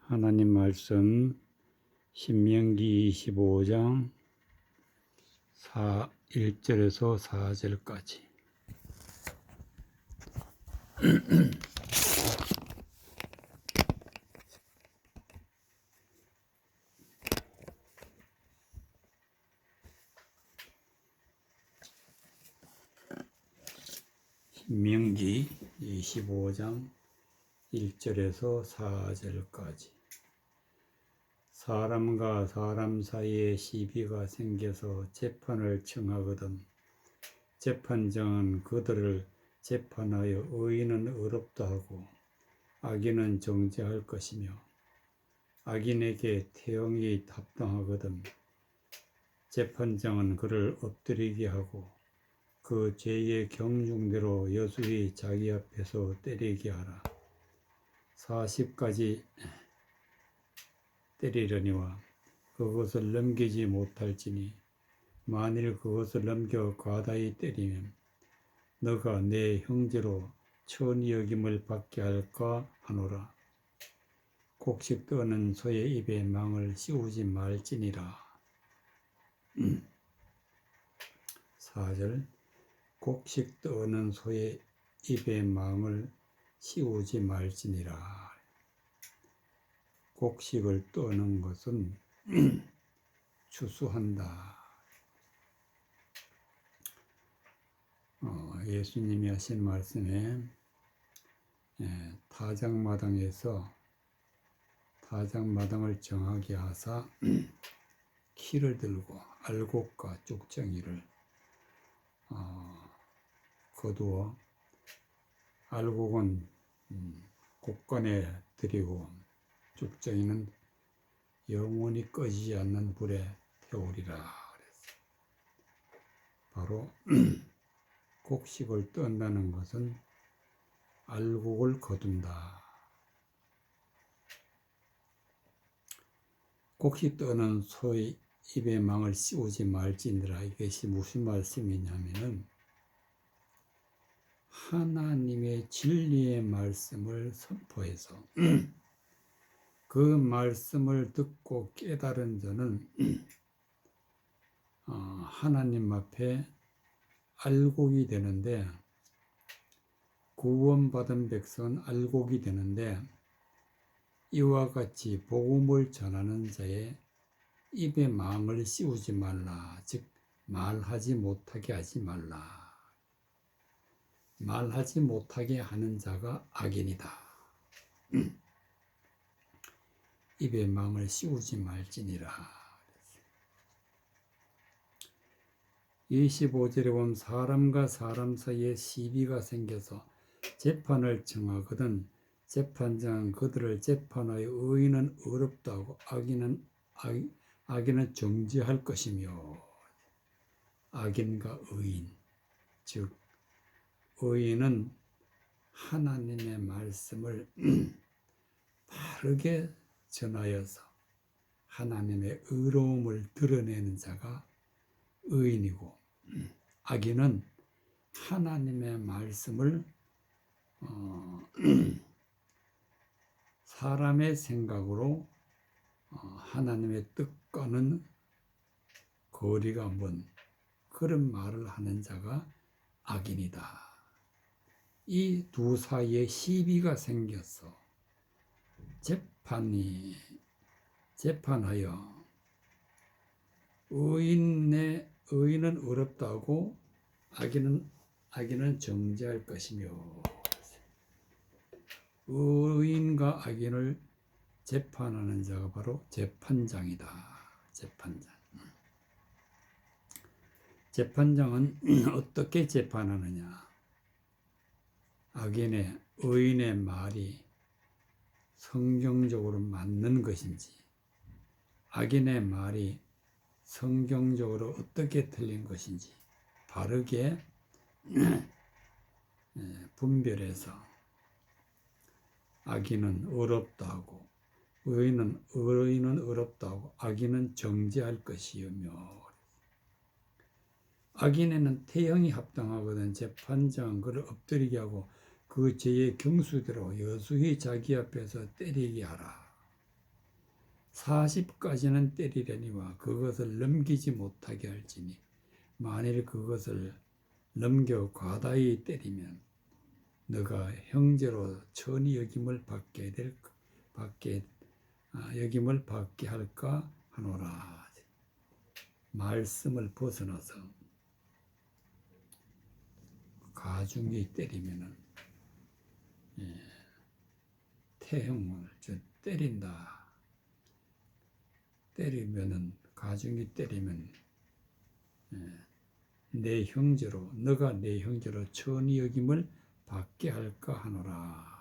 하나님 말씀 신명기 25장 1절에서 4절까지. 신명기 25장 1절에서 4절까지. 사람과 사람 사이에 시비가 생겨서 재판을 청하거든 재판장은 그들을 재판하여 의인은 의롭다 하고 악인은 정죄할 것이며 악인에게 태형이 합당하거든 재판장은 그를 엎드리게 하고 그 죄의 경중대로 여수히 자기 앞에서 때리게 하라. 40가지 때리려니와 그것을 넘기지 못할지니 만일 그것을 넘겨 과다히 때리면 너가 내 형제로 천히 여김을 받게 할까 하노라. 곡식 떠는 소의 입에 망을 씌우지 말지니라. 4절 곡식 떠는 소의 입에 망을 씌우지 말지니라. 곡식을 떠는 것은 추수한다. 예수님이 하신 말씀에 타작마당을 정하게 하사 키를 들고 알곡과 쭉정이를 거두어 알곡은 곡간에 들이고 쭉정이는 영원히 꺼지지 않는 불에 태우리라 그랬어요. 바로 곡식을 떤다는 것은 알곡을 거둔다. 곡식 떠는 소의 입에 망을 씌우지 말지니라. 이것이 무슨 말씀이냐면은 하나님의 진리의 말씀을 선포해서 그 말씀을 듣고 깨달은 자는 하나님 앞에 알곡이 되는데, 구원받은 백성은 알곡이 되는데, 이와 같이 복음을 전하는 자의 입에 망을 씌우지 말라. 즉 말하지 못하게 하지 말라. 말하지 못하게 하는 자가 악인이다. 입에 망을 씌우지 말지니라. 25절에 보면 사람과 사람 사이에 시비가 생겨서 재판을 청하거든 재판장은 그들을 재판하여 의인은 의롭다고 악인은 정죄할 것이며. 악인과 의인, 즉 의인은 하나님의 말씀을 바르게 전하여서 하나님의 의로움을 드러내는 자가 의인이고, 악인은 하나님의 말씀을 사람의 생각으로 하나님의 뜻과는 거리가 먼 그런 말을 하는 자가 악인이다. 이 두 사이에 시비가 생겨서 재판하여 의인은 의롭다고 악인은 정죄할 것이며, 의인과 악인을 재판하는 자가 바로 재판장이다. 재판장은 어떻게 재판하느냐? 의인의 말이 성경적으로 맞는 것인지, 악인의 말이 성경적으로 어떻게 틀린 것인지 바르게 분별해서 악인은 의롭다고 의인은 의롭다고 악인은 정죄할 것이며, 악인에는 태형이 합당하거든 재판장은 그를 엎드리게 하고 그 죄의 경수대로 여수히 자기 앞에서 때리게 하라. 40까지는 때리려니와 그것을 넘기지 못하게 할지니 만일 그것을 넘겨 과다히 때리면 너가 형제로 천히 여김을 여김을 받게 할까 하노라. 말씀을 벗어나서 가중이 때리면은 태형을 때린다. 때리면은 가중이 때리면 내 형제로 너가 내 형제로 천히 여김을 받게 할까 하노라.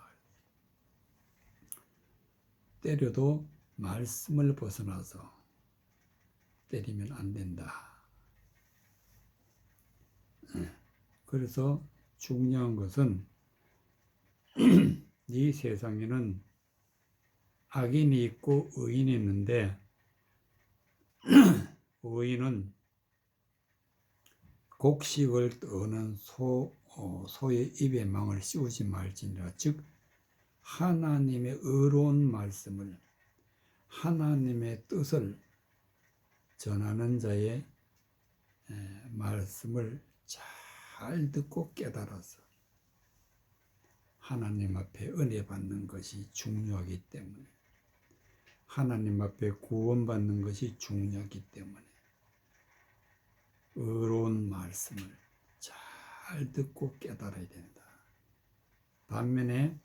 때려도 말씀을 벗어나서 때리면 안 된다. 그래서 중요한 것은 이 세상에는 악인이 있고 의인이 있는데 의인은 곡식을 떠는 소의 입에 망을 씌우지 말지니라. 즉 하나님의 의로운 말씀을 하나님의 뜻을 전하는 자의 말씀을 잘 듣고 깨달아서 하나님 앞에 은혜 받는 것이 중요하기 때문에 하나님 앞에 구원받는 것이 중요하기 때문에 의로운 말씀을 잘 듣고 깨달아야 된다. 반면에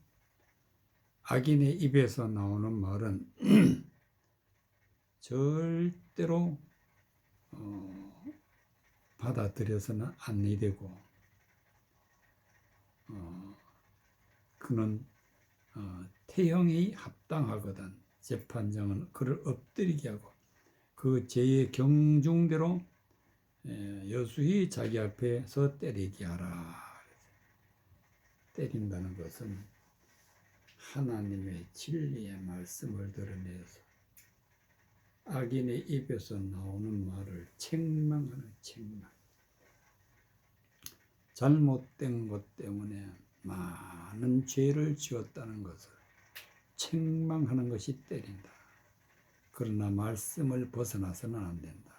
악인의 입에서 나오는 말은 절대로 받아들여서는 안 되고 그는 태형이 합당하거든 재판장은 그를 엎드리게 하고 그 죄의 경중대로 여수히 자기 앞에서 때리게 하라. 때린다는 것은 하나님의 진리의 말씀을 드러내서 악인의 입에서 나오는 말을 책망하는 책망. 잘못된 것 때문에 많은 죄를 지었다는 것을 책망하는 것이 때린다. 그러나 말씀을 벗어나서는 안 된다.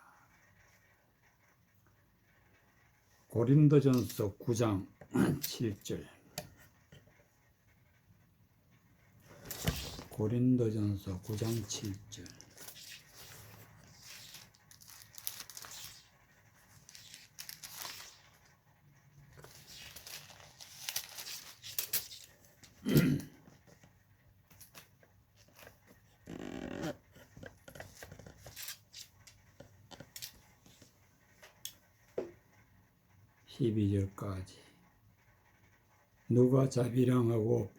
고린도전서 9장 7절 고린도전서 9장 7절 12절까지 누가 자비량하고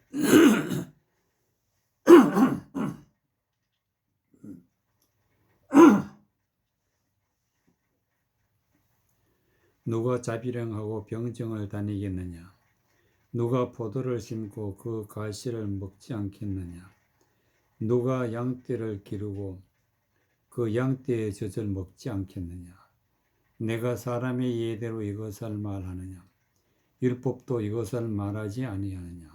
누가 자비량하고 병정을 다니겠느냐? 누가 포도를 심고 그 가시를 먹지 않겠느냐? 누가 양떼를 기르고 그 양떼의 젖을 먹지 않겠느냐? 내가 사람의 예대로 이것을 말하느냐? 율법도 이것을 말하지 아니하느냐?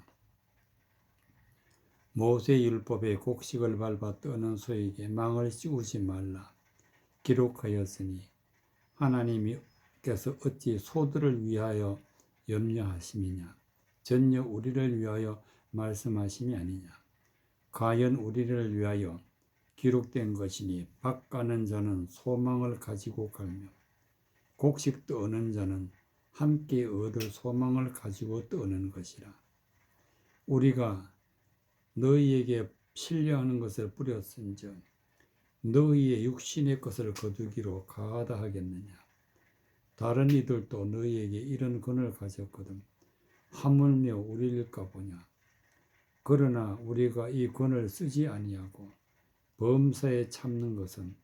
모세 율법에 곡식을 밟아 떠는 소에게 망을 씌우지 말라 기록하였으니 하나님께서 어찌 소들을 위하여 염려하심이냐? 전혀 우리를 위하여 말씀하심이 아니냐? 과연 우리를 위하여 기록된 것이니 밭 가는 자는 소망을 가지고 갈며 곡식 떠는 자는 함께 얻을 소망을 가지고 떠는 것이라. 우리가 너희에게 신뢰하는 것을 뿌렸은즉 너희의 육신의 것을 거두기로 가하다 하겠느냐? 다른 이들도 너희에게 이런 권을 가졌거든 하물며 우리일까 보냐? 그러나 우리가 이 권을 쓰지 아니하고 범사에 참는 것은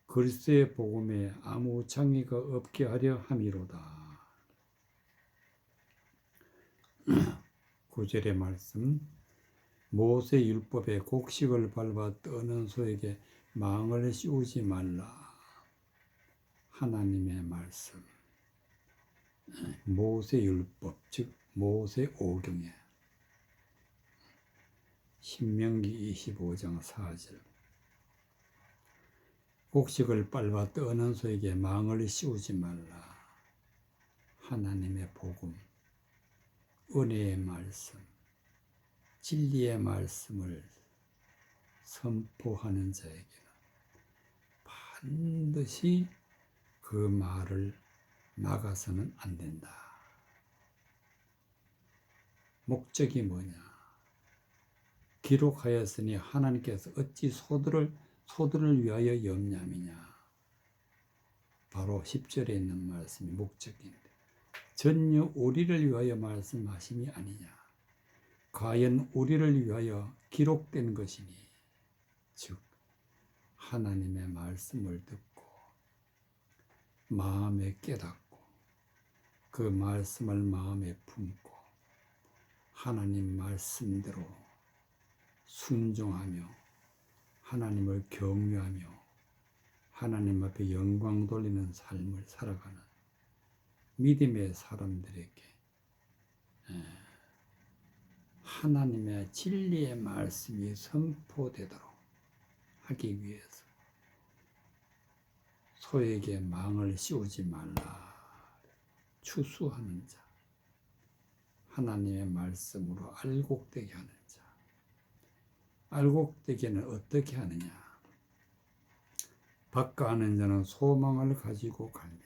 그리스도의 복음에 아무 창의가 없게 하려 함이로다. 9절의 말씀 모세 율법에 곡식을 밟아 떠는 소에게 망을 씌우지 말라. 하나님의 말씀 모세 율법 즉 모세 오경에 신명기 25장 4절 곡식을 밟아 떠는 소에게 망을 씌우지 말라. 하나님의 복음, 은혜의 말씀, 진리의 말씀을 선포하는 자에게는 반드시 그 말을 막아서는 안 된다. 목적이 뭐냐? 기록하였으니 하나님께서 어찌 소들을 위하여 염려함이냐? 바로 10절에 있는 말씀이 목적인데 전혀 우리를 위하여 말씀하심이 아니냐? 과연 우리를 위하여 기록된 것이니 즉 하나님의 말씀을 듣고 마음에 깨닫고 그 말씀을 마음에 품고 하나님 말씀대로 순종하며 하나님을 경외하며 하나님 앞에 영광 돌리는 삶을 살아가는 믿음의 사람들에게 하나님의 진리의 말씀이 선포되도록 하기 위해서 소에게 망을 씌우지 말라. 추수하는 자, 하나님의 말씀으로 알곡되게 하는 자. 알곡되게는 어떻게 하느냐? 밭 가는 자는 소망을 가지고 가며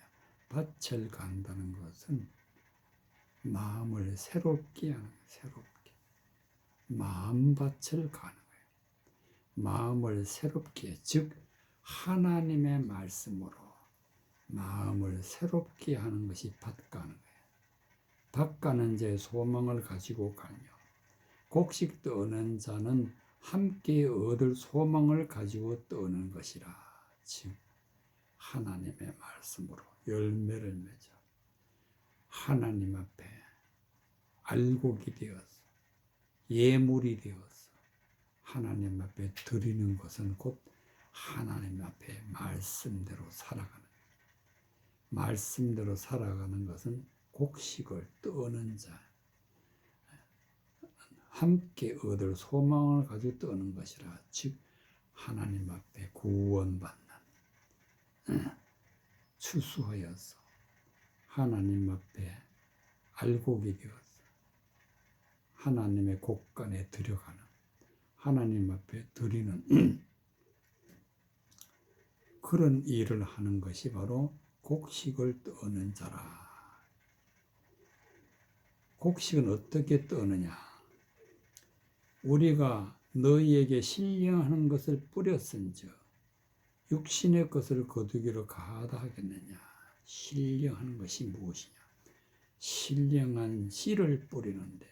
밭을 간다는 것은 마음을 새롭게 하는 거예요. 새롭게. 마음밭을 가는 거예요. 마음을 새롭게, 즉 하나님의 말씀으로 마음을 새롭게 하는 것이 밭 가는 거예요. 밭 가는 자의 소망을 가지고 가며 곡식 떠는 자는 함께 얻을 소망을 가지고 떠는 것이라. 즉 하나님의 말씀으로 열매를 맺어 하나님 앞에 알곡이 되어서 예물이 되어서 하나님 앞에 드리는 것은 곧 하나님 앞에 말씀대로 살아가는 거예요. 말씀대로 살아가는 것은 곡식을 떠는 자, 함께 얻을 소망을 가지고 떠는 것이라. 즉 하나님 앞에 구원받는 추수하여서 하나님 앞에 알곡이 되어서 하나님의 곳간에 들어가는 하나님 앞에 드리는 그런 일을 하는 것이 바로 곡식을 떠는 자라. 곡식은 어떻게 떠느냐? 우리가 너희에게 신령하는 것을 뿌렸은즉 육신의 것을 거두기로 가하다 하겠느냐? 신령하는 것이 무엇이냐? 신령한 씨를 뿌리는데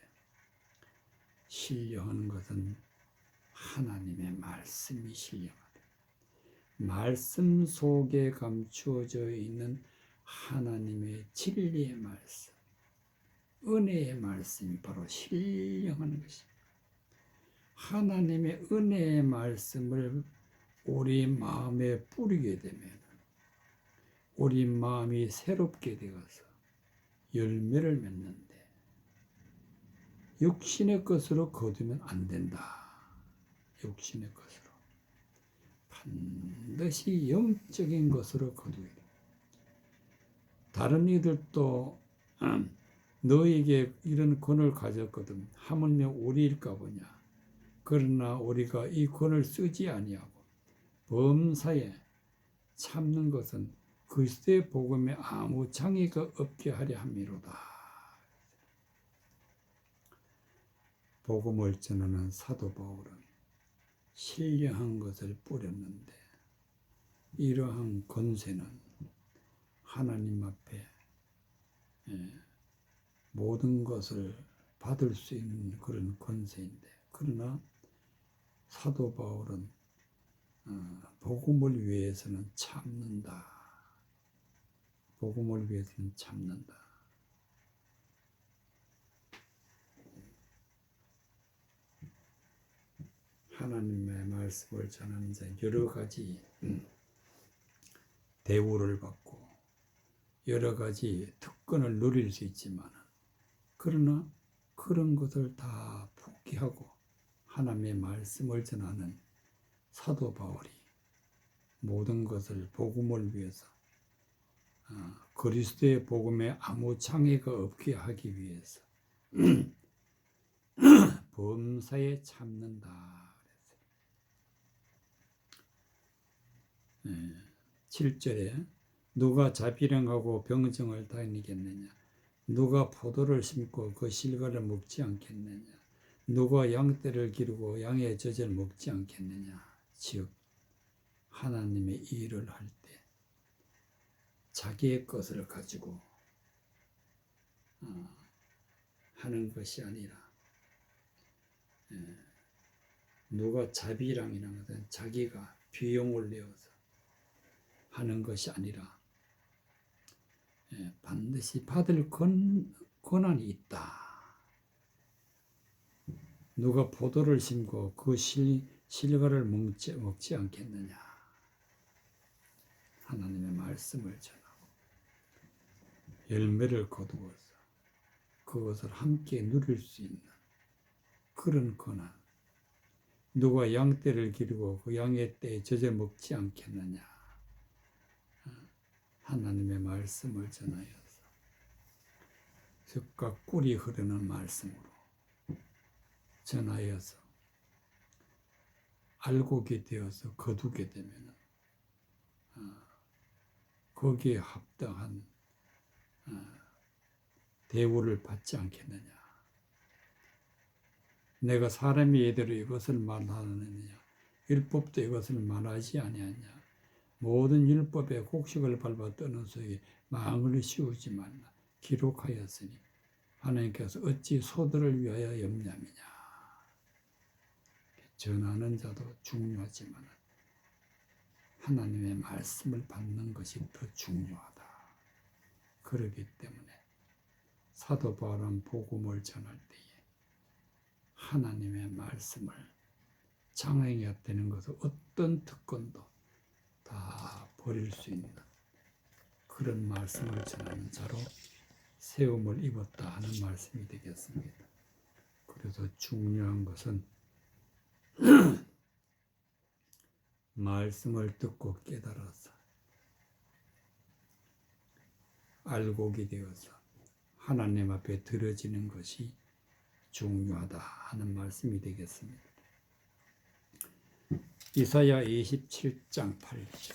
신령한 것은 하나님의 말씀이 신령하다. 말씀 속에 감추어져 있는 하나님의 진리의 말씀, 은혜의 말씀이 바로 신령한 것입니다. 하나님의 은혜의 말씀을 우리 마음에 뿌리게 되면 우리 마음이 새롭게 되어서 열매를 맺는데 육신의 것으로 거두면 안 된다. 육신의 것으로 반드시 영적인 것으로 거두게 돼. 다른 이들도 너에게 이런 권을 가졌거든. 하물며 우리일까 보냐. 그러나 우리가 이 권을 쓰지 아니하고 범사에 참는 것은 그리스도의 복음에 아무 장애가 없게 하려 함이로다. 복음을 전하는 사도 바울은 신령한 것을 뿌렸는데 이러한 권세는 하나님 앞에 모든 것을 받을 수 있는 그런 권세인데 그러나 사도 바울은 복음을 위해서는 참는다. 복음을 위해서는 참는다. 하나님의 말씀을 전하는 자 여러 가지 대우를 받고 여러 가지 특권을 누릴 수 있지만 그러나 그런 것을 다 포기하고 하나님의 말씀을 전하는 사도 바울이 모든 것을 복음을 위해서 그리스도의 복음에 아무 장애가 없게 하기 위해서 범사에 참는다. 7절에 누가 자비령하고 병정을 다니겠느냐? 누가 포도를 심고 그 실과를 먹지 않겠느냐? 누가 양떼를 기르고 양의 젖을 먹지 않겠느냐? 즉 하나님의 일을 할 때 자기의 것을 가지고 하는 것이 아니라 누가 자비랑이라는 것은 자기가 비용을 내어서 하는 것이 아니라 반드시 받을 권한이 있다. 누가 포도를 심고 그 실과를 먹지 않겠느냐. 하나님의 말씀을 전하고 열매를 거두어서 그것을 함께 누릴 수 있는 그런 권한. 누가 양떼를 기르고 그 양의 떼에 젖어 먹지 않겠느냐. 하나님의 말씀을 전하여서 젖과 꿀이 흐르는 말씀으로 전하여서 알고게 되어서 거두게 되면 거기에 합당한 대우를 받지 않겠느냐. 내가 사람이 이대로 이것을 말하느냐. 율법도 이것을 말하지 아니하냐. 모든 율법의 곡식을 밟아 떠는 소에 망을 씌우지 말라. 기록하였으니 하나님께서 어찌 소들을 위하여 염려하느냐. 전하는 자도 중요하지만 하나님의 말씀을 받는 것이 더 중요하다. 그렇기 때문에 사도 바울은 복음을 전할 때에 하나님의 말씀을 장애가 되는 것은 어떤 특권도 다 버릴 수 있는 그런 말씀을 전하는 자로 세움을 입었다 하는 말씀이 되겠습니다. 그래서 중요한 것은 말씀을 듣고 깨달아서 알고게 되어서 하나님 앞에 드려지는 것이 중요하다 하는 말씀이 되겠습니다. 이사야 27장 8절.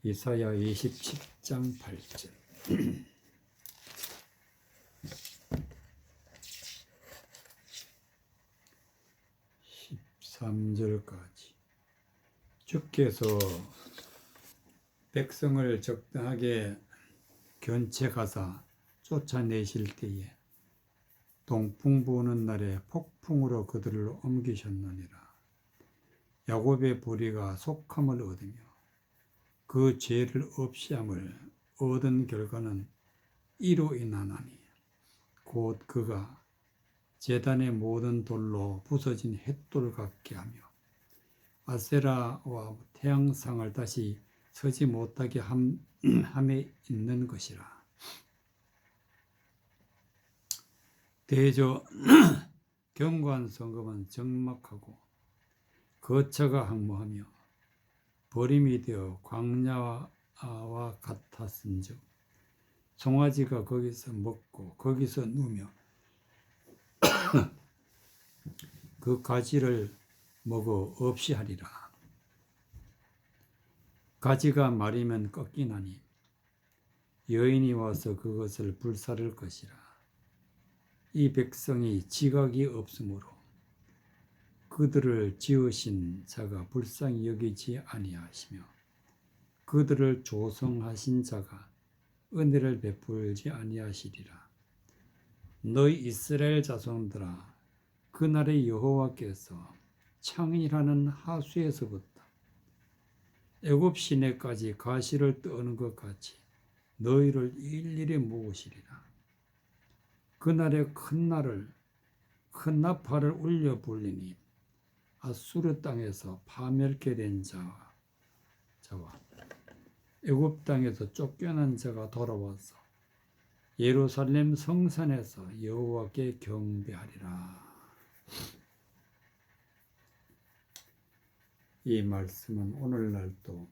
이사야 27장 8절. 13절까지 주께서 백성을 적당하게 견책하사 쫓아내실 때에 동풍 부는 날에 폭풍으로 그들을 옮기셨느니라. 야곱의 보리가 속함을 얻으며 그 죄를 없이함을 얻은 결과는 이로 인하나니 곧 그가 제단의 모든 돌로 부서진 햇돌 같게 하며 아세라와 태양상을 다시 서지 못하게 함에 있는 것이라. 대저 경관 성읍은 적막하고 거처가 항모하며 버림이 되어 광야와 같았은즉 송아지가 거기서 먹고 거기서 누며 그 가지를 먹어 없이 하리라. 가지가 마르면 꺾이나니 여인이 와서 그것을 불사를 것이라. 이 백성이 지각이 없으므로 그들을 지으신 자가 불쌍히 여기지 아니하시며 그들을 조성하신 자가 은혜를 베풀지 아니하시리라. 너희 이스라엘 자손들아, 그날의 여호와께서 창이라는 하수에서부터 애굽 시내까지 가시를 떠는 것 같이 너희를 일일이 모으시리라. 그날의 큰 나팔을 울려 불리니 아수르 땅에서 파멸케 된 자와 애굽 땅에서 쫓겨난 자가 돌아와서 예루살렘 성산에서 여호와께 경배하리라. 이 말씀은 오늘날도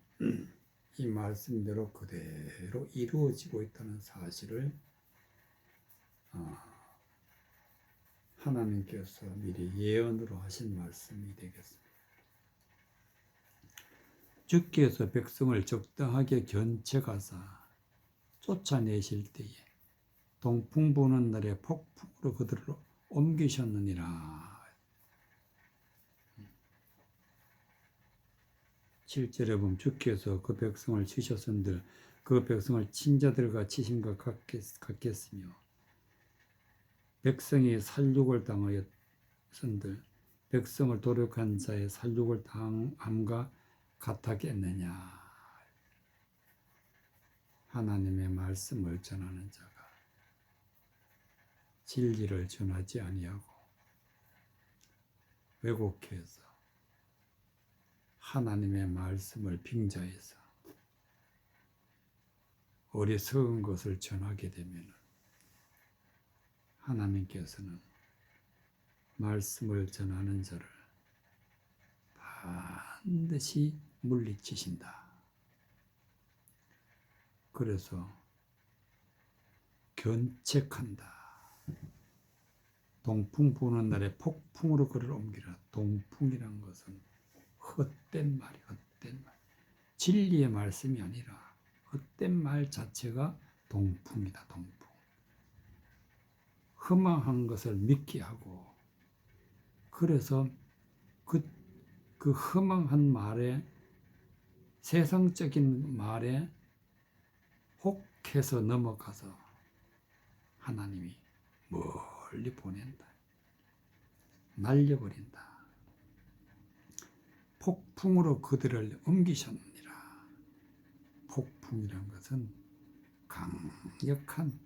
이 말씀대로 그대로 이루어지고 있다는 사실을 하나님께서 미리 예언으로 하신 말씀이 되겠습니다. 주께서 백성을 적당하게 견책하사 쫓아내실 때에 동풍 부는 날에 폭풍으로 그들을 옮기셨느니라. 7절에 보면 주께서 그 백성을 치셨은들 그 백성을 친자들과 치심과 같겠으며 백성이 살육을 당하였은들 백성을 도륙한 자의 살육을 당함과 같았겠느냐. 하나님의 말씀을 전하는 자가 진리를 전하지 아니하고 왜곡해서 하나님의 말씀을 빙자해서 어리석은 것을 전하게 되면 하나님께서는 말씀을 전하는 자를 반드시 물리치신다. 그래서 견책한다. 동풍 부는 날에 폭풍으로 그를 옮기라. 동풍이란 것은 헛된 말이 헛된 말. 진리의 말씀이 아니라 헛된 말 자체가 동풍이다. 동풍. 허망한 것을 믿게 하고 그래서 그 허망한 말에 세상적인 말에 혹해서 넘어가서 하나님이 멀리 보낸다. 날려버린다. 폭풍으로 그들을 옮기셨느니라. 폭풍이란 것은 강력한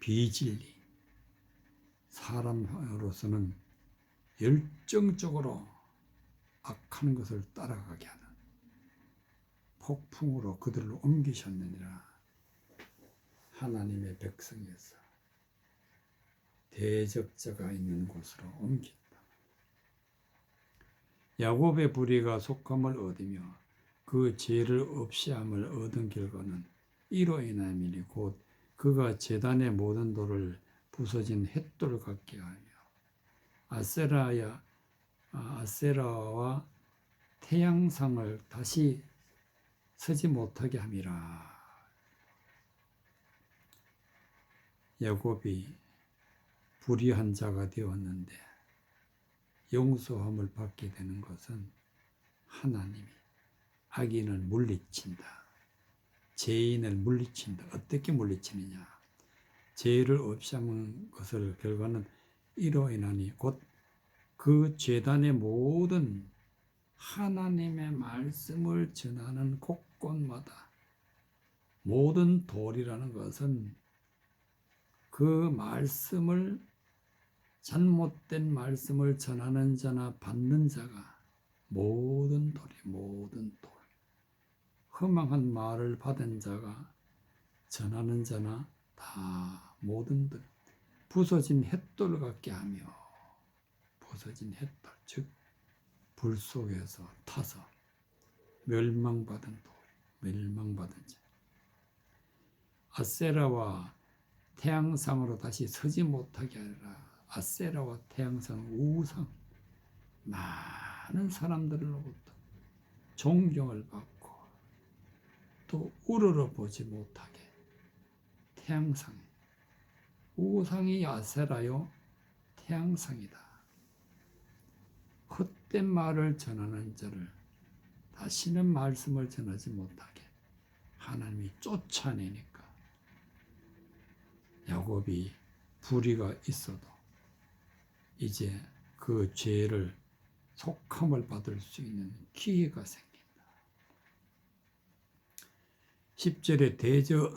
비진리, 사람으로서는 열정적으로 악한 것을 따라가게 하는 폭풍으로 그들을 옮기셨느니라. 하나님의 백성에서 대적자가 있는 곳으로 옮긴다. 야곱의 불의가 속함을 얻으며 그 죄를 없이함을 얻은 결과는 이로 인함이니 곧 그가 제단의 모든 돌을 부서진 햇돌 같게 하며 아세라와 태양상을 다시 서지 못하게 함이라. 야곱이 불의한 자가 되었는데 용서함을 받게 되는 것은 하나님이 악인을 물리친다. 죄인을 물리친다. 어떻게 물리치느냐? 죄를 없이 하는 것을 결과는 이로 인하니 곧 그 제단의 모든 하나님의 말씀을 전하는 곳곳마다 모든 돌이라는 것은 그 말씀을 잘못된 말씀을 전하는 자나 받는 자가 모든 돌이 모든 돌 허망한 말을 받은 자가 전하는 자나 다 모든 들 부서진 햇돌 같게 하며 부서진 햇돌 즉 불 속에서 타서 멸망받은 돌 멸망받은 자 아세라와 태양상으로 다시 서지 못하게 하리라. 아세라와 태양상 우상 많은 사람들로부터 존경을 받고 또 우러러 보지 못하게 태양상 우상이 아세라요 태양상이다. 헛된 말을 전하는 자를 다시는 말씀을 전하지 못하게 하나님이 쫓아내니까 야곱이 불의가 있어도 이제 그 죄를 속함을 받을 수 있는 기회가 생긴다. 10절에 대저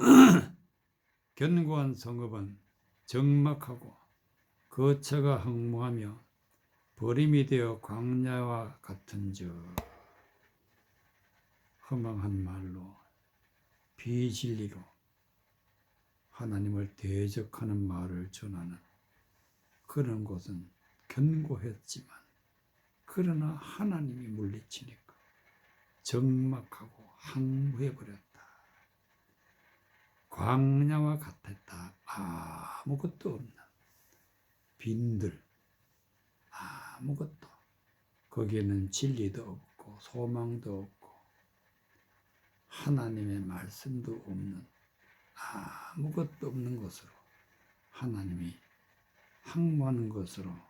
견고한 성읍은 적막하고 거처가 황무하며 버림이 되어 광야와 같은즉 허망한 말로 비진리로 하나님을 대적하는 말을 전하는 그런 곳은 견고했지만 그러나 하나님이 물리치니까 적막하고 항무해버렸다. 광야와 같았다. 아무것도 없는 빈들, 아무것도. 거기에는 진리도 없고 소망도 없고 하나님의 말씀도 없는 아무것도 없는 곳으로 하나님이 항무하는 것으로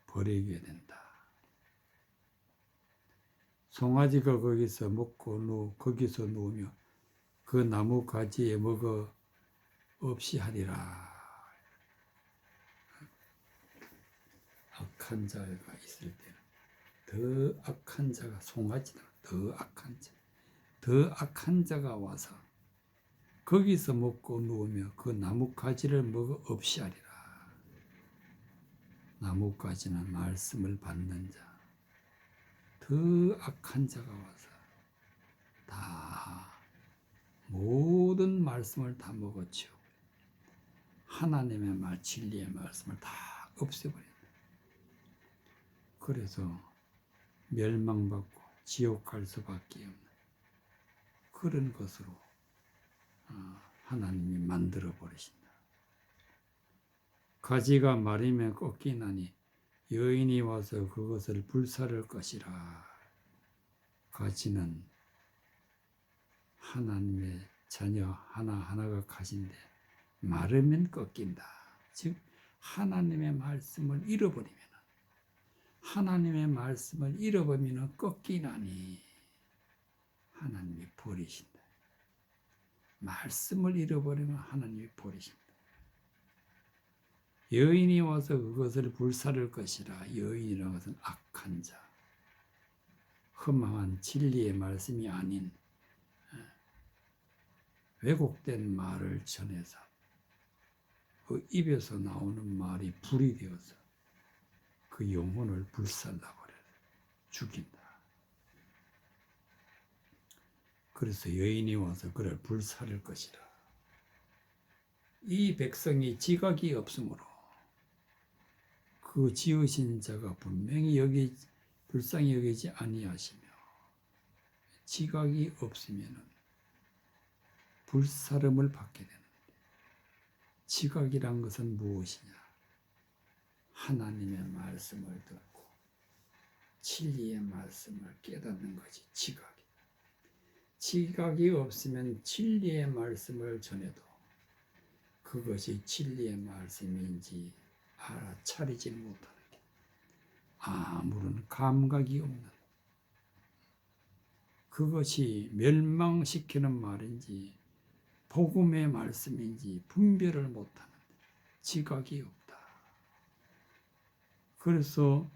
버리게 된다. 송아지가 거기서 거기서 누우며 그 나무 가지에 먹어 없이 하리라. 악한 자가 있을 때는 더 악한 자가 송아지다. 더 악한 자가 와서 거기서 먹고 누우며 그 나무 가지를 먹어 없이 하리라. 나무 가지는 말씀을 받는 자. 더 악한 자가 와서 다 모든 말씀을 다 먹어치워 하나님의 말, 진리의 말씀을 다 없애버린다. 그래서 멸망받고 지옥 갈 수밖에 없는 그런 것으로 하나님이 만들어 버리신다. 가지가 마르면 꺾이나니 여인이 와서 그것을 불사를 것이라. 가지는 하나님의 자녀 하나하나가 가지인데 마르면 꺾인다. 즉 하나님의 말씀을 잃어버리면 꺾이나니 하나님이 버리신다. 말씀을 잃어버리면 하나님이 버리신다. 여인이 와서 그것을 불사를 것이라. 여인이라는 것은 악한 자, 허망한 진리의 말씀이 아닌 왜곡된 말을 전해서 그 입에서 나오는 말이 불이 되어서 그 영혼을 불살라버려요. 죽인다. 그래서 여인이 와서 그를 불살을 것이라. 이 백성이 지각이 없으므로 그 지으신 자가 분명히 불쌍히 여기지 아니하시며 지각이 없으면 불사름을 받게 되는데 지각이란 것은 무엇이냐? 하나님의 말씀을 듣고 진리의 말씀을 깨닫는 것이 지각이. 지각이 없으면 진리의 말씀을 전해도 그것이 진리의 말씀인지 알아차리지 못하는 게 아무런 감각이 없는 그것이 멸망시키는 말인지 복음의 말씀인지 분별을 못하는 지각이 없다. 그래서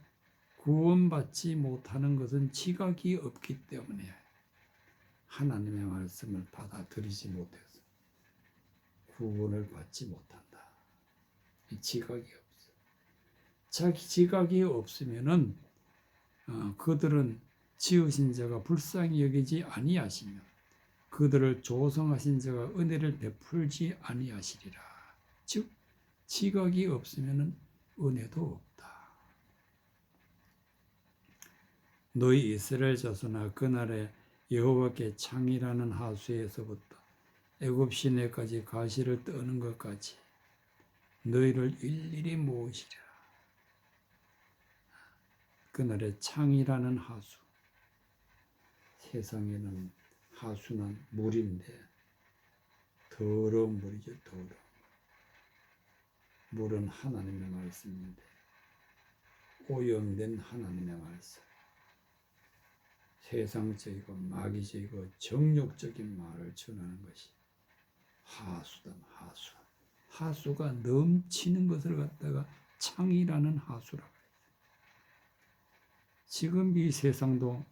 구원받지 못하는 것은 지각이 없기 때문에 하나님의 말씀을 받아들이지 못해서 구원을 받지 못한다. 지각이 없어. 자기 지각이 없으면은 그들은 지으신 자가 불쌍히 여기지 아니하시며 그들을 조성하신 자가 은혜를 베풀지 아니하시리라. 즉 지각이 없으면은 은혜도 없다. 너희 이스라엘 자손아 그날에 여호와께 창이라는 하수에서부터 애굽 시내까지 가시를 떠는 것까지 너희를 일일이 모으시리라. 그날에 창이라는 하수. 세상에는 하수는 물인데 더러운 물이죠. 더러운 물. 물은 하나님의 말씀인데 오염된 하나님의 말씀. 세상적이고 마귀적이고 정욕적인 말을 전하는 것이 하수다. 하수. 하수가 넘치는 것을 갖다가 창이라는 하수라고 해요. 지금 이 세상도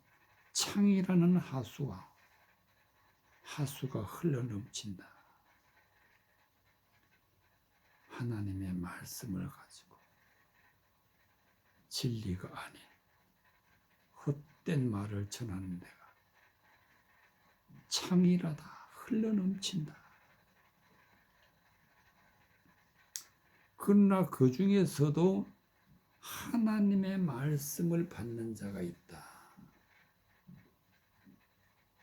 창이라는 하수가 흘러넘친다. 하나님의 말씀을 가지고 진리가 아닌 헛된 말을 전하는 데가 창이라다 흘러넘친다. 그러나 그 중에서도 하나님의 말씀을 받는 자가 있다.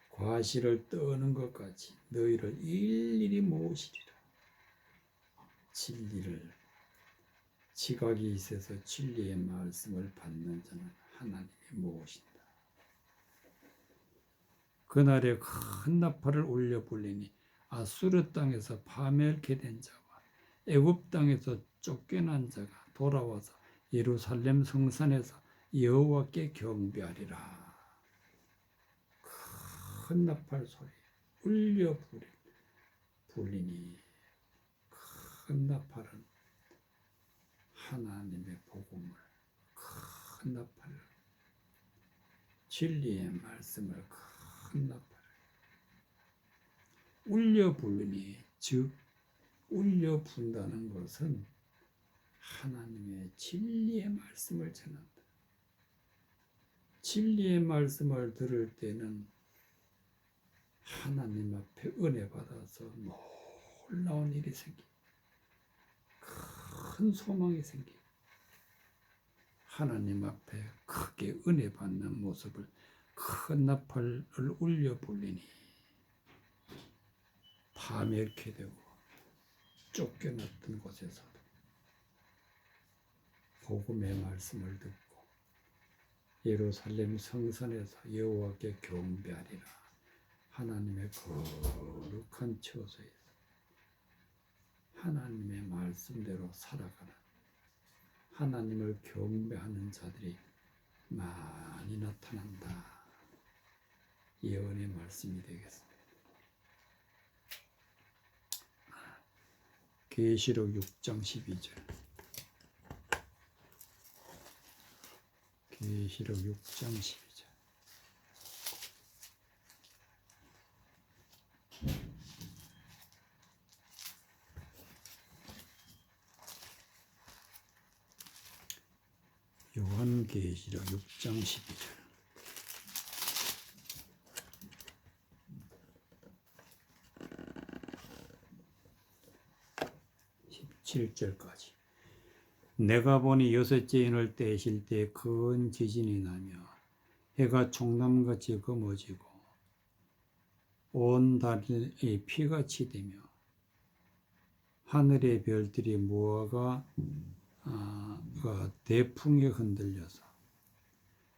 과실을 떠는 것 같이 너희를 일일이 모으시리라. 진리를 지각이 있어서 진리의 말씀을 받는 자는 하나님이 모으신다. 그날에 큰 나팔을 울려 불리니 아수르 땅에서 파멸케 된 자와 애굽 땅에서 쫓겨난 자가 돌아와서 예루살렘 성산에서 여호와께 경배하리라. 큰 나팔 소리 울려 불리니 큰 나팔은 하나님의 복음을 큰 나팔을 진리의 말씀을 큰 나팔을 울려 부르니 즉 울려 분다는 것은 하나님의 진리의 말씀을 전한다. 진리의 말씀을 들을 때는 하나님 앞에 은혜 받아서 놀라운 일이 생깁니다. 큰 소망이 생깁니다. 하나님 앞에 크게 은혜 받는 모습을 큰 나팔을 울려 불리니 파멸케 되고 쫓겨났던 곳에서도 복음의 말씀을 듣고 예루살렘 성산에서 여호와께 경배하리라. 하나님의 거룩한 처소에서 하나님의 말씀대로 살아가는 하나님을 경배하는 자들이 많이 나타난다. 예언의 말씀이 되겠습니다. 계시록 6장 12절. 계시록 6장 12절. 요한계시록 6장 12절. 17절까지. 내가 보니 여섯째 인을 떼실 때 큰 지진이 나며 해가 총남같이 검어지고 온 달이 피같이 되며 하늘의 별들이 무화과 대풍에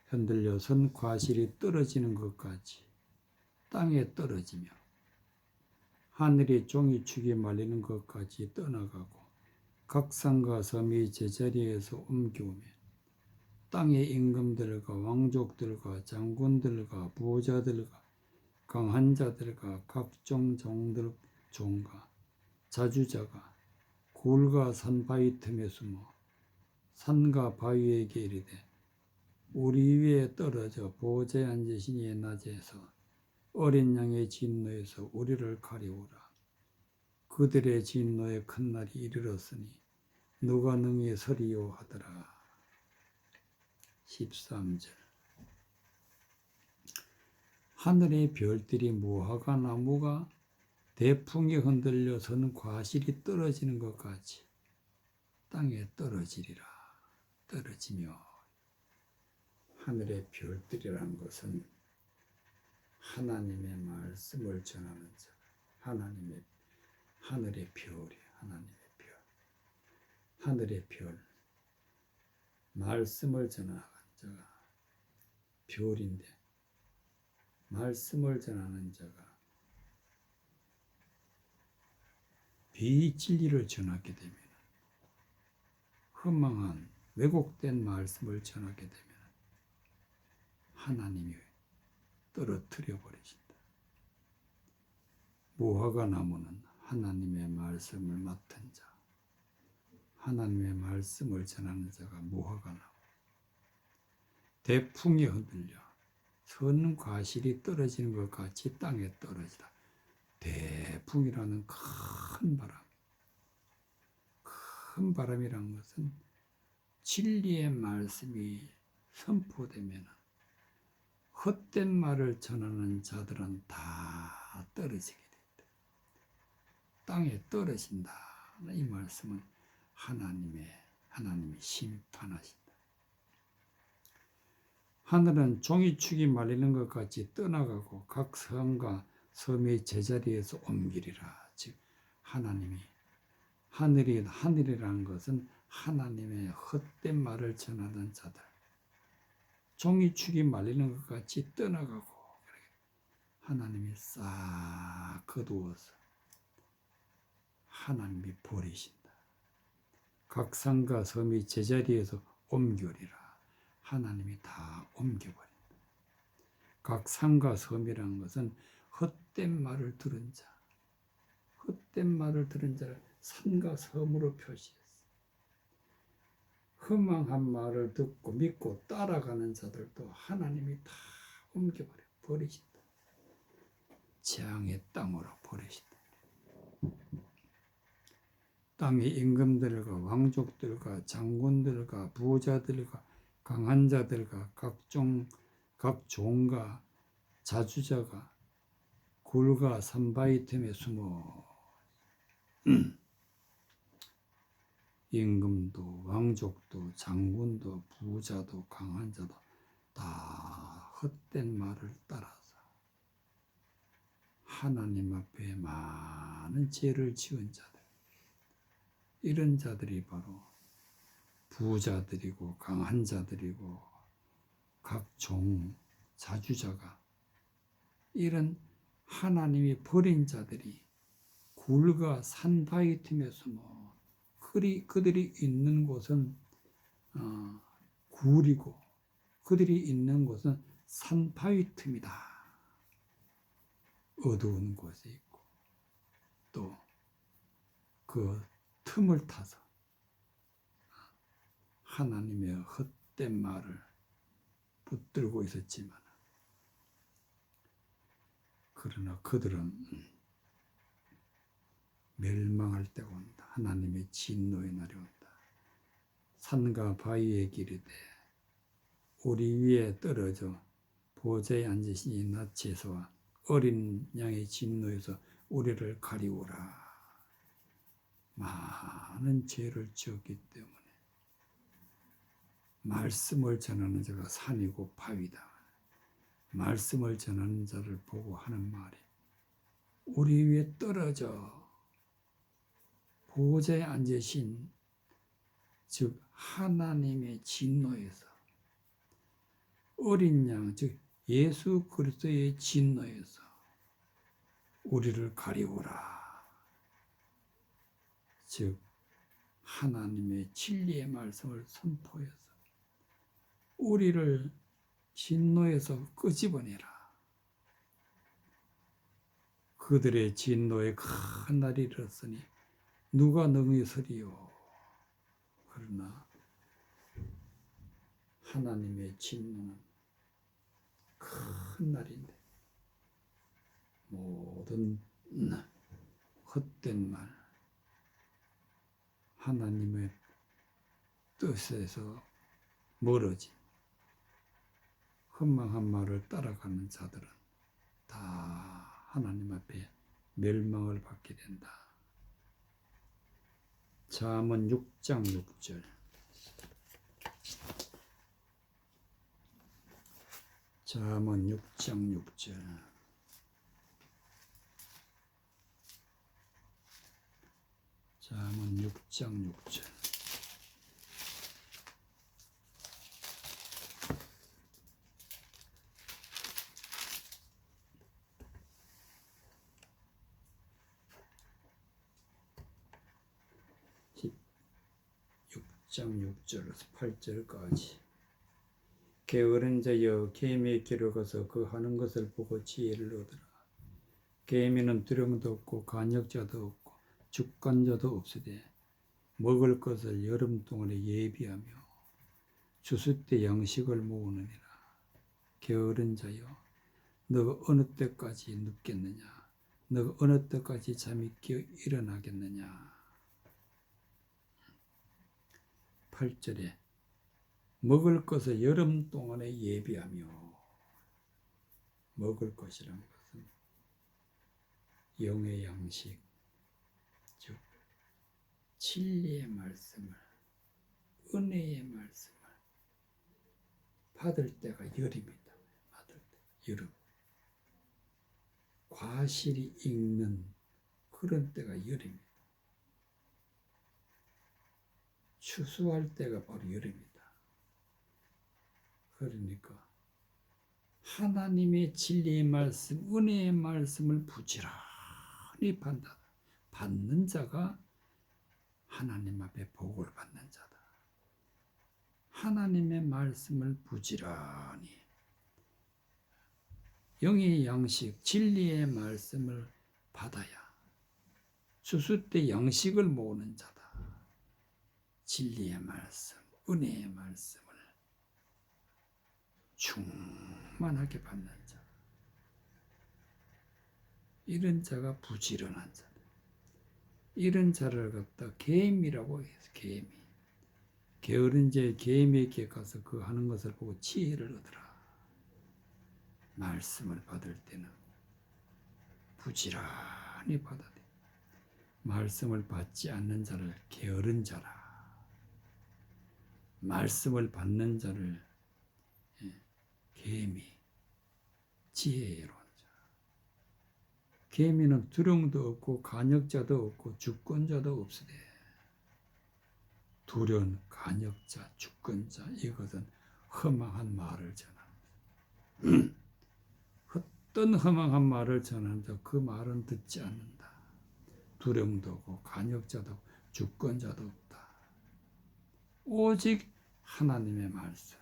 흔들려선 과실이 떨어지는 것 같이 땅에 떨어지며 하늘의 종이축이 말리는 것 같이 떠나가고 각 산과 섬이 제자리에서 옮겨오며 땅의 임금들과 왕족들과 장군들과 부자들과 강한 자들과 각종 종과 자주자가 굴과 산 바위 틈에 숨어 산과 바위에게 이르되 우리 위에 떨어져 보좌에 앉으신 이의 낮에서 어린 양의 진노에서 우리를 가리우라. 그들의 진노의 큰 날이 이르렀으니 누가 능히 서리요 하더라. 13절. 하늘의 별들이 무화과 나무가 대풍에 흔들려서는 과실이 떨어지는 것 같이 땅에 떨어지리라. 떨어지며 하늘의 별들이라는 것은 하나님의 말씀을 전하는 자, 하늘의 별이 하나님의 별, 하늘의 별, 말씀을 전하는 자가 별인데 말씀을 전하는 자가 비진리를 전하게 되면 허망한 왜곡된 말씀을 전하게 되면 하나님이 떨어뜨려 버리신다. 무화과 나무는 하나님의 말씀을 맡은 자, 하나님의 말씀을 전하는 자가 무화과 나무. 대풍이 흔들려 선 과실이 떨어지는 것 같이 땅에 떨어지다. 대풍이라는 큰 바람이란 것은 진리의 말씀이 선포되면 헛된 말을 전하는 자들은 다 떨어지게 된다. 땅에 떨어진다. 이 말씀은 하나님이 심판하신다. 하늘은 종이축이 말리는 것 같이 떠나가고 각 성과 섬의 제자리에서 옮기리라. 즉 하나님이 하늘이라는 것은 하나님의 헛된 말을 전하는 자들, 종이축이 말리는 것 같이 떠나가고 하나님이 싹 거두어서 하나님이 버리신다. 각 산과 섬이 제자리에서 옮겨리라. 하나님이 다 옮겨버린다. 각 산과 섬이라는 것은 헛된 말을 들은 자, 헛된 말을 들은 자를 산과 섬으로 표시했어. 허망한 말을 듣고 믿고 따라가는 자들도 하나님이 다 버리신다. 재앙의 땅으로 버리신다. 땅의 임금들과 왕족들과 장군들과 부자들과 강한 자들과 각 종과 자주자가 굴과 산바위 틈에 숨어 임금도 왕족도 장군도 부자도 강한 자도 다 헛된 말을 따라서 하나님 앞에 많은 죄를 지은 자들, 이런 자들이 바로 부자들이고 강한 자들이고 각종 자주자가, 이런 하나님이 버린 자들이 굴과 산바위 틈에 숨어 그들이 있는 곳은 굴이고 그들이 있는 곳은 산바위 틈이다. 어두운 곳에 있고 또 그 틈을 타서 하나님의 헛된 말을 붙들고 있었지만, 그러나 그들은 멸망할 때가 온다. 하나님의 진노의 날이 온다. 산과 바위에 기르되 우리 위에 떨어져 보좌에 앉으시니 낯에서와 어린 양의 진노에서 우리를 가리우라. 많은 죄를 지었기 때문에 말씀을 전하는 자가 산이고 바위다. 말씀을 전하는 자를 보고 하는 말이, 우리 위에 떨어져 보좌에 앉으신 즉 하나님의 진노에서, 어린 양 즉 예수 그리스도의 진노에서 우리를 가리우라. 즉 하나님의 진리의 말씀을 선포해서 우리를 진노에서 끄집어내라. 그들의 진노에 큰 날이 이르렀으니 누가 능히 서리요. 그러나 하나님의 진노는 큰 날인데 모든 헛된 말, 하나님의 뜻에서 멀어진 헛망한 말을 따라가는 자들은 다 하나님 앞에 멸망을 받게 된다. 잠언 6장 6절. 잠언 6장 6절. 잠언 6장 6절. 장 6절에서 8절까지. 게으른 자여 계미의 길을 가서 그 하는 것을 보고 지혜를 얻으라. 계미는 두령도 없고 간역자도 없고 주관자도 없으되 먹을 것을 여름 동안에 예비하며 추수 때 양식을 모으느니라. 게으른 자여 너가 어느 때까지 눕겠느냐. 너가 어느 때까지 잠이 깨어 일어나겠느냐. 8절에 먹을 것을 여름 동안에 예비하며, 먹을 것이라는 것은 영의 양식, 즉 진리의 말씀을, 은혜의 말씀을 받을 때가 열입니다. 받을 때 여름. 과실이 익는 그런 때가 열입니다. 추수할 때가 바로 열입니다. 그러니까 하나님의 진리의 말씀, 은혜의 말씀을 부지런히 받는 자가 하나님 앞에 복을 받는 자다. 하나님의 말씀을 부지런히 영의 양식, 진리의 말씀을 받아야 추수 때 양식을 모으는 자다. 진리의 말씀, 은혜의 말씀을 충만하게 받는 자. 이런 자가 부지런한 자다. 이런 자를 갖다 계미라고 해서 계미. 게으른 자의 계미에게 가서 그 하는 것을 보고 지혜를 얻으라. 말씀을 받을 때는 부지런히 받아야 돼. 말씀을 받지 않는 자를 게으른 자라. 말씀을 받는 자를 계미, 지혜로운 자. 계미는 두령도 없고 간역자도 없고 주권자도 없으되 두련, 간역자, 주권자 이것은 허망한 말을 전합니다. 어떤 허망한 말을 전한다. 그 말은 듣지 않는다. 두령도 없고 간역자도 없고 주권자도 없다. 오직 하나님의 말씀,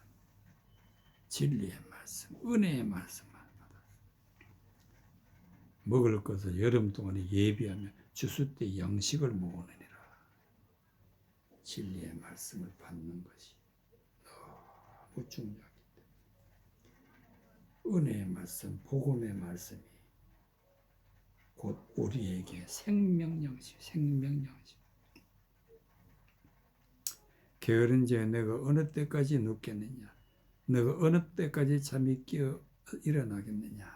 진리의 말씀, 은혜의 말씀만 받아. 먹을 것을 여름 동안에 예비하며 추수 때 양식을 모으느니라. 진리의 말씀을 받는 것이 너무 중요하기 때문에 은혜의 말씀, 복음의 말씀이 곧 우리에게 생명양식, 생명양식. 게으른 자여 내가 어느 때까지 눕겠느냐? 내가 어느 때까지 잠이 깨어 일어나겠느냐?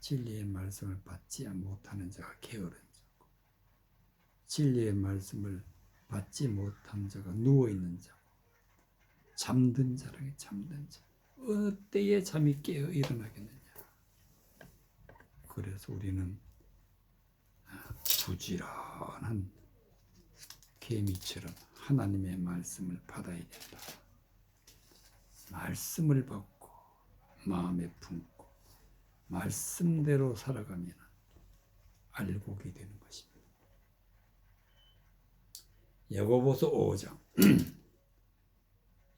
진리의 말씀을 받지 못하는 자가 게으른 자고, 진리의 말씀을 받지 못한 자가 누워있는 자고, 잠든 자라게 잠든 자. 어느 때에 잠이 깨어 일어나겠느냐? 그래서 우리는 부지런한 개미처럼 하나님의 말씀을 받아야 된다. 말씀을 받고 마음에 품고 말씀대로 살아가면 알곡이 되는 것입니다. 야고보서 5장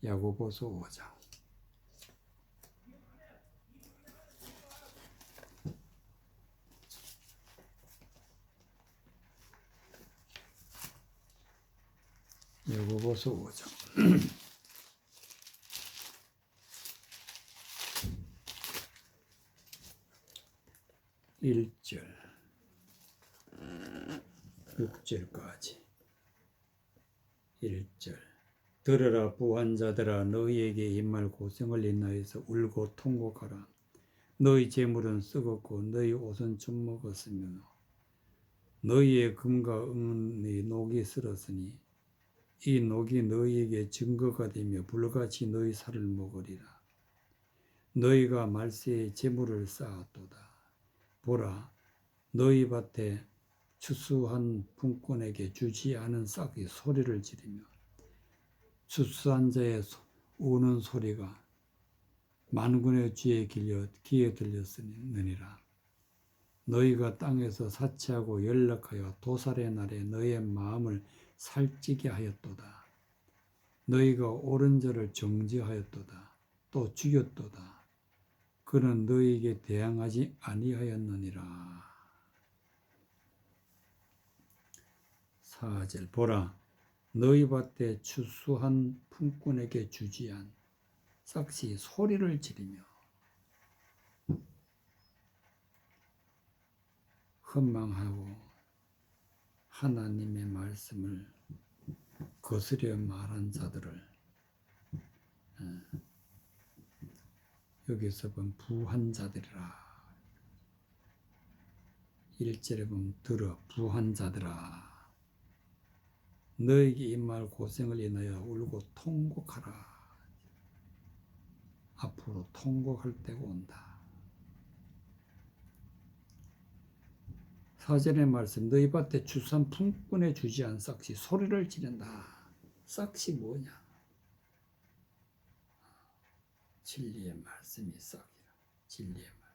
야고보서 5장 5장 1절 6절까지 1절 들으라 부한자들아 너희에게 임할 고생을 인하여서 울고 통곡하라. 너희 재물은 썩었고 너희 옷은 젖먹었으며 너희의 금과 은의 녹이 슬었으니 이 녹이 너희에게 증거가 되며 불같이 너희 살을 먹으리라. 너희가 말세에 재물을 쌓았도다. 보라, 너희 밭에 추수한 품꾼에게 주지 않은 싹이 소리를 지르며 추수한 자의 우는 소리가 만군의 귀에 들렸으니라. 너희가 땅에서 사치하고 연락하여 도살의 날에 너희의 마음을 살찌게 하였도다. 너희가 옳은 자를 정죄하였도다. 또 죽였도다. 그는 너희에게 대항하지 아니하였느니라. 4절 보라, 너희 밭에 추수한 품꾼에게 주지한 싹이 소리를 지르며 헌망하고 하나님의 말씀을 거스려 말한 자들을 여기서 보면 부한 자들이라. 1절에 보면 들어 부한 자들아 너에게 임할 고생을 인하여 울고 통곡하라. 앞으로 통곡할 때가 온다. 4절의 말씀, 너희 밭에 추수한 품꾼에 주지 않은 싹시 소리를 지른다. 싹시 뭐냐? 진리의 말씀이 싹이라. 진리의 말.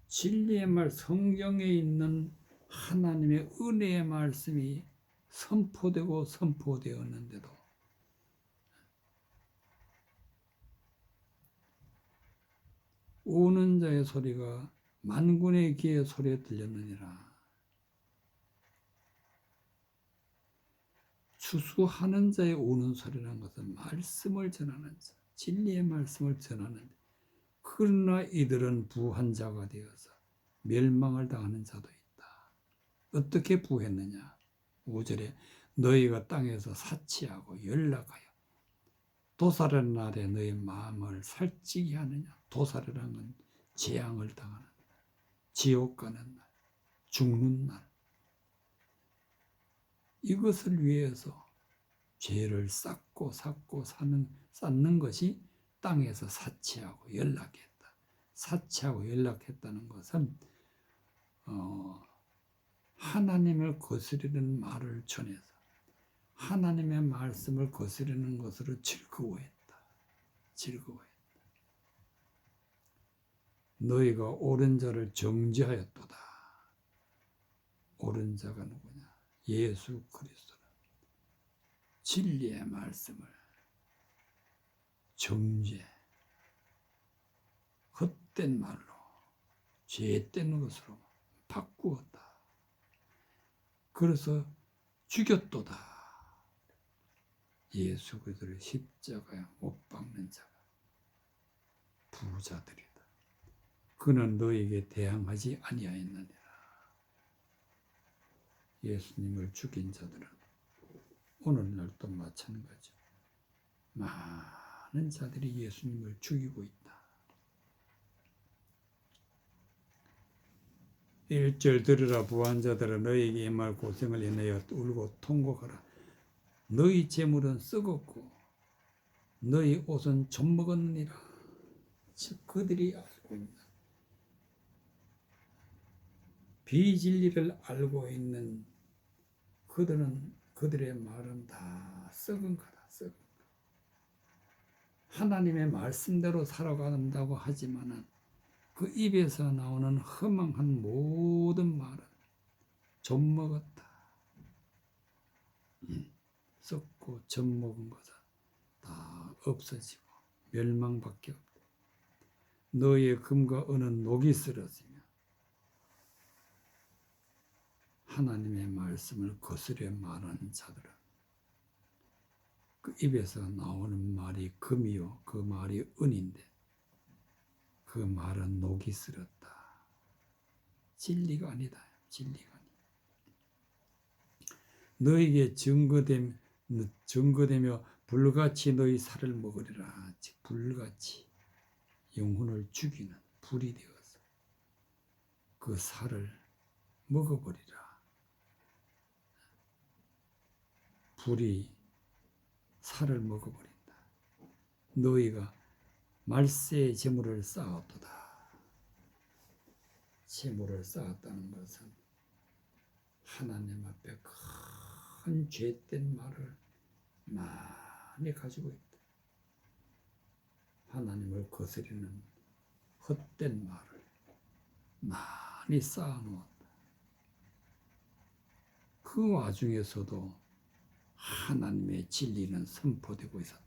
진리의 말, 성경에 있는 하나님의 은혜의 말씀이 선포되고 선포되었는데도 우는 자의 소리가 만군의 귀의 소리에 들렸느니라. 추수하는 자의 우는 소리라는 것은 말씀을 전하는 자, 진리의 말씀을 전하는 자. 그러나 이들은 부한 자가 되어서 멸망을 당하는 자도 있다. 어떻게 부했느냐? 5절에 너희가 땅에서 사치하고 연락하여 도살의 날에 너희 마음을 살찌게 하느냐? 도살이라는 건 재앙을 당하는 날, 지옥 가는 날, 죽는 날. 이것을 위해서 죄를 쌓고 쌓는 것이 땅에서 사치하고 연락했다. 사치하고 연락했다는 것은 하나님을 거스르는 말을 전해서 하나님의 말씀을 거스르는 것으로 즐거워했다. 너희가 옳은 자를 정죄하였도다. 옳은 자가 누구냐? 예수 그리스도는 진리의 말씀을 정죄, 헛된 말로, 죄된 것으로 바꾸었다. 그래서 죽였도다. 예수 그리스도를 십자가에 못 박는 자가 부자들이다. 그는 너에게 대항하지 아니하였느니라. 예수님을 죽인 자들은 오늘날도 마찬가지죠. 많은 자들이 예수님을 죽이고 있다. 1절 들으라 부한 자들아 너희에게 임할 고생을 인하여 울고 통곡하라. 너희 재물은 썩었고 너희 옷은 젖먹었느니라. 즉 그들이 알고 있는 비진리를 알고 있는 그들의 말은 다 썩은 거다. 썩은 거. 하나님의 말씀대로 살아간다고 하지만은 그 입에서 나오는 허망한 모든 말은 젖먹었다. 썩고 젖먹은 것은 다 없어지고 멸망밖에 없다. 너희의 금과 은은 녹이 쓰러지며 하나님의 말씀을 거스려 말하는 자들은 그 입에서 나오는 말이 금이요 그 말이 은인데 그 말은 녹이 쓸었다. 진리가 아니다. 진리가 아니다. 너에게 증거되며 불같이 너희 살을 먹으리라. 즉 불같이 영혼을 죽이는 불이 되어서 그 살을 먹어버리라. 불이 살을 먹어버린다. 너희가 말세의 재물을 쌓았도다. 재물을 쌓았다는 것은 하나님 앞에 큰 죄된 말을 많이 가지고 있다. 하나님을 거스리는 헛된 말을 많이 쌓아놓았다. 그 와중에서도 하나님의 진리는 선포되고 있었다.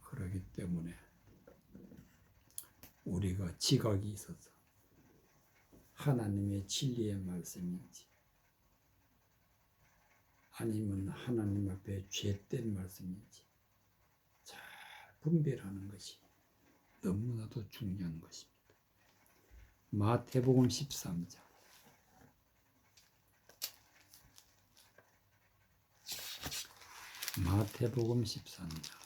그렇기 때문에 우리가 지각이 있어서 하나님의 진리의 말씀인지 아니면 하나님 앞에 죄된 말씀인지 잘 분별하는 것이 너무나도 중요한 것입니다. 마태복음 13장 마태복음 13장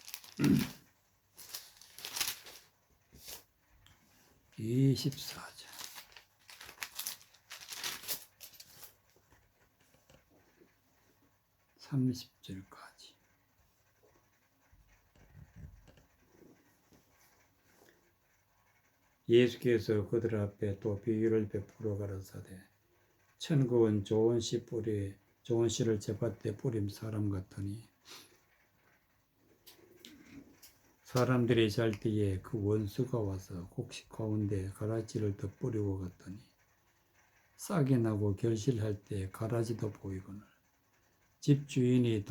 24절 30절까지 예수께서 그들 앞에 또 비유를 베풀어 가라사대 천국은 좋은 씨를 제밭에 뿌린 사람 같으니 사람들이 잘 때에 그 원수가 와서 곡식 가운데 가라지를 더 뿌리고 갔더니 싹이 나고 결실할 때 가라지도 보이거늘 집주인의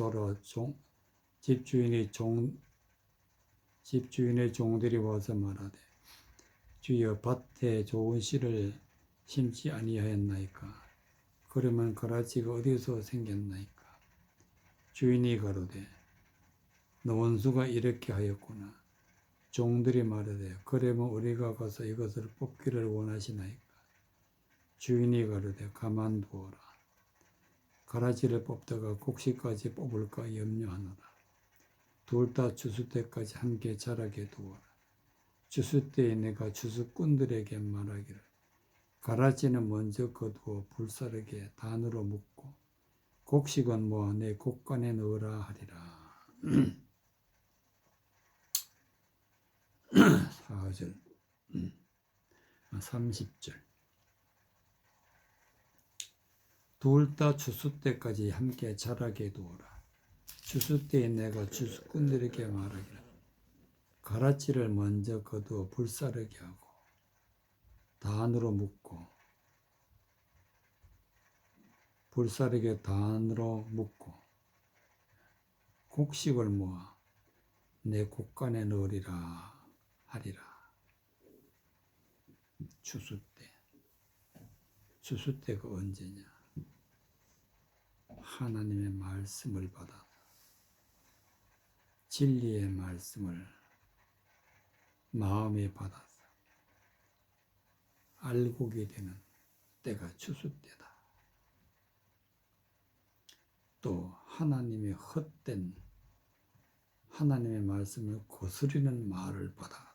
종들이 와서 말하되 주여 밭에 좋은 씨를 심지 아니하였나이까 그러면 가라지가 어디서 생겼나이까 주인이 가로되 너 원수가 이렇게 하였구나 종들이 말하되 그러면 우리가 가서 이것을 뽑기를 원하시나이까 주인이 가로되 가만두어라 가라지를 뽑다가 곡식까지 뽑을까 염려하노라 둘 다 추수 때까지 함께 자라게 두어라 추수 때에 내가 추수꾼들에게 말하기를 가라지는 먼저 거두어 불사르게 단으로 묶고 곡식은 모아 내 곡간에 넣으라 하리라. 4절 30절 둘 다 추수 때까지 함께 자라게 두어라. 추수 때에 내가 추수꾼들에게 말하기를 가라지를 먼저 거두어 불사르게 하고 단으로 묶고 불사르게 단으로 묶고 곡식을 모아 내 곡간에 넣으리라 하리라. 추수 때가 언제냐? 하나님의 말씀을 받아 진리의 말씀을 마음에 받아서 알고게 되는 때가 추수 때다. 또 하나님의 헛된 하나님의 말씀을 거스르는 말을 받아서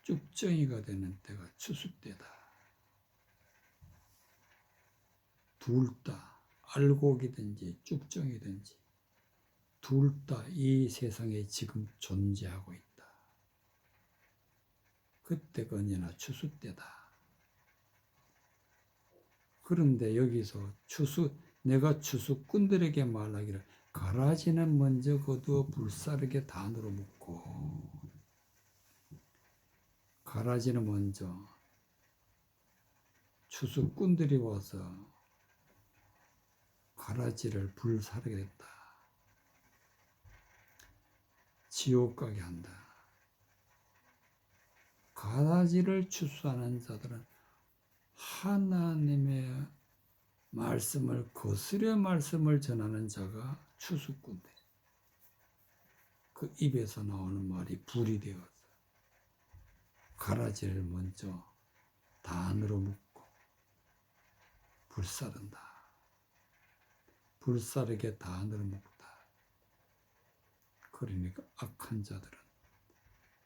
쭉정이가 되는 때가 추수 때다. 둘 다 알곡이든지 쭉정이든지 둘 다 이 세상에 지금 존재하고 있다. 그때가 언제나 추수 때다. 그런데 여기서 내가 추수꾼들에게 말하기를 가라지는 먼저 거두어 불사르게 단으로 묶고 가라지는 먼저 추수꾼들이 와서 가라지를 불사르게 했다. 지옥 가게 한다. 가라지를 추수하는 자들은 하나님의 말씀을 거스려 말씀을 전하는 자가 추수꾼들. 그 입에서 나오는 말이 불이 되어서 가라지를 먼저 단으로 묶고 불사른다. 불사르게 단으로 묶다. 그러니까 악한 자들은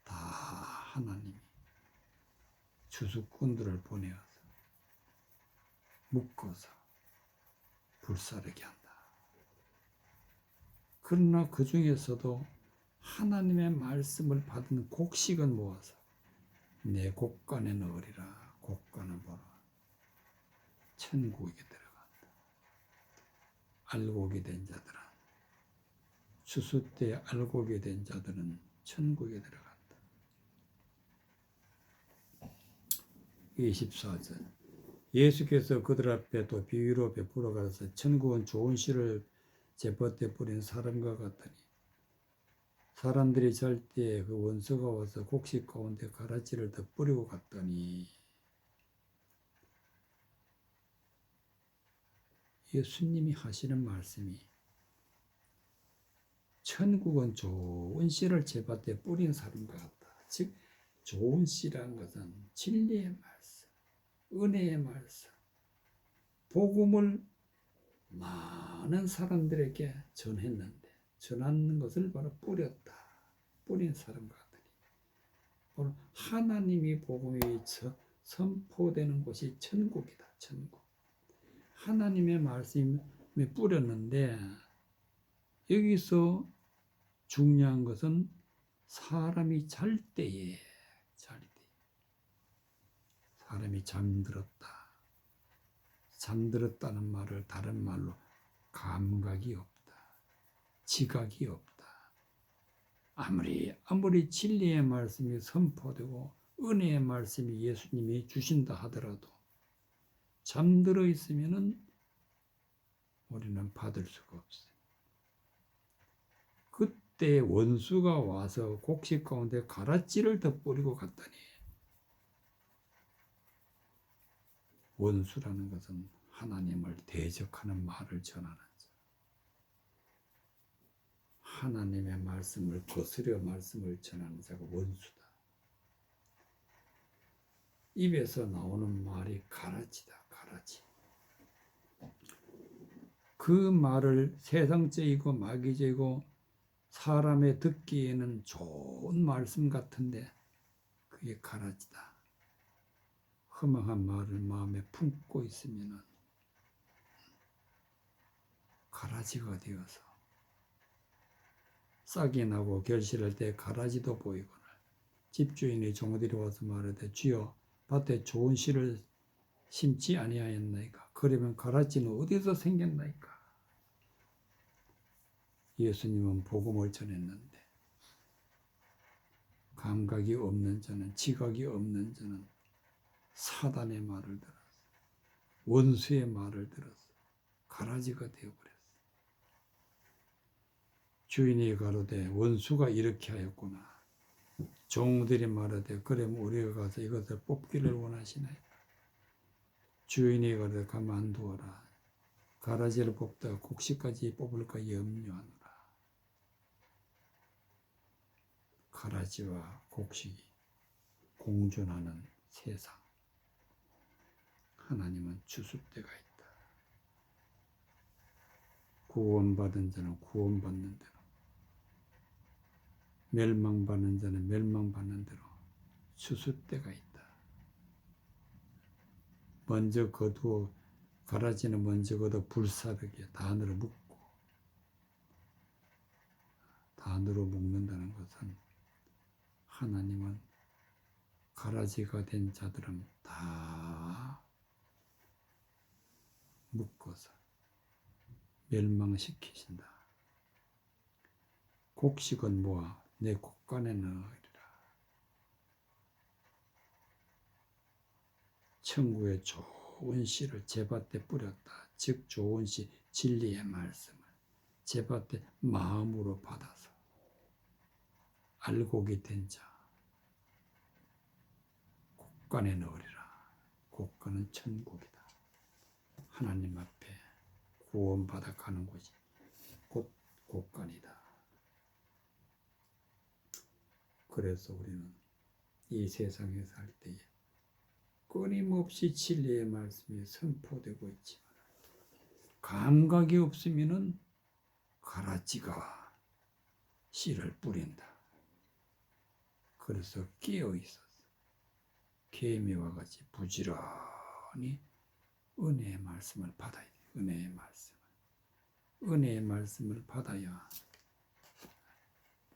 다 하나님이 추수꾼들을 보내어서 묶어서 불사르게 한다. 그러나 그 중에서도 하나님의 말씀을 받은 곡식은 모아서 내 곡간에 넣으리라. 곡간은 바로 천국에 들어간다. 알곡이 된 자들은 추수 때 알곡이 된 자들은 천국에 들어간다. 24절 예수께서 그들 앞에 또 비유로 베풀어 가서 천국은 좋은 씨를 제밭에 뿌린 사람과 같으니 사람들이 잘 때 그 원수가 와서 곡식 가운데 가라지를 더 뿌리고 갔더니 예수님이 하시는 말씀이 천국은 좋은 씨를 제밭에 뿌린 사람과 같다. 즉 좋은 씨라는 것은 진리의 말씀, 은혜의 말씀, 복음을 많은 사람들에게 전했는데 전하는 것을 바로 뿌린 사람과 같으니 바로 하나님이 복음이 선포되는 곳이 천국이다. 천국. 하나님의 말씀에 뿌렸는데 여기서 중요한 것은 사람이 잘 때에 사람이 잠들었다는 말을 다른 말로 감각이 없다, 지각이 없다. 아무리 진리의 말씀이 선포되고 은혜의 말씀이 예수님이 주신다 하더라도 잠들어 있으면은 우리는 받을 수가 없어요. 그때 원수가 와서 곡식 가운데 가라지를 덧뿌리고 갔더니, 원수라는 것은 하나님을 대적하는 말을 전하는 자, 하나님의 말씀을 거스려 말씀을 전하는 자가 원수다. 입에서 나오는 말이 가라지다, 가라지. 그 말을 세상적이고 마귀적이고 사람의 듣기에는 좋은 말씀 같은데 그게 가라지다. 허망한 말을 마음에 품고 있으면 가라지가 되어서 싹이 나고 결실할 때 가라지도 보이거늘 집주인의 종들이 와서 말하되 주여 밭에 좋은 씨를 심지 아니하였나이까? 그러면 가라지는 어디서 생겼나이까? 예수님은 복음을 전했는데 감각이 없는 자는, 지각이 없는 자는 사단의 말을 들어서, 원수의 말을 들어서 가라지가 되어버렸어. 주인이 가로되 원수가 이렇게 하였구나. 종들이 말하되 그러면 우리가 가서 이것을 뽑기를 원하시나이까? 주인이 가로되 가만두어라. 가라지를 뽑다가 곡식까지 뽑을까 염려하노라. 가라지와 곡식이 공존하는 세상. 하나님은 주습대가 있다. 구원받은 자는 구원받는 대로, 멸망받는 자는 멸망받는 대로 주습대가 있다. 먼저 거두어, 가라지는 먼저 거두어 불사르게 단으로 묶고, 단으로 묶는다는 것은 하나님은 가라지가 된 자들은 다 묶어서 멸망시키신다. 곡식은 모아 내 곡간에 넣으리라. 천국의 좋은 씨를 제 밭에 뿌렸다. 즉 좋은 씨, 진리의 말씀을 제 밭에 마음으로 받아서 알곡이 된 자, 곡간에 넣으리라. 곡간은 천국이다. 하나님 앞에 구원받아 가는 곳이 곧 곡간이다. 그래서 우리는 이 세상에 살 때에 끊임없이 진리의 말씀이 선포되고 있지만 감각이 없으면은 가라지가 씨를 뿌린다. 그래서 깨어 있어서 개미와 같이 부지런히 은혜의 말씀을 받아야 돼. 은혜의 말씀을 받아야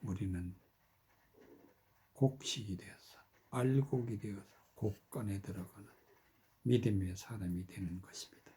우리는 곡식이 되어서, 알곡이 되어서 곡간에 들어가는 믿음의 사람이 되는 것입니다.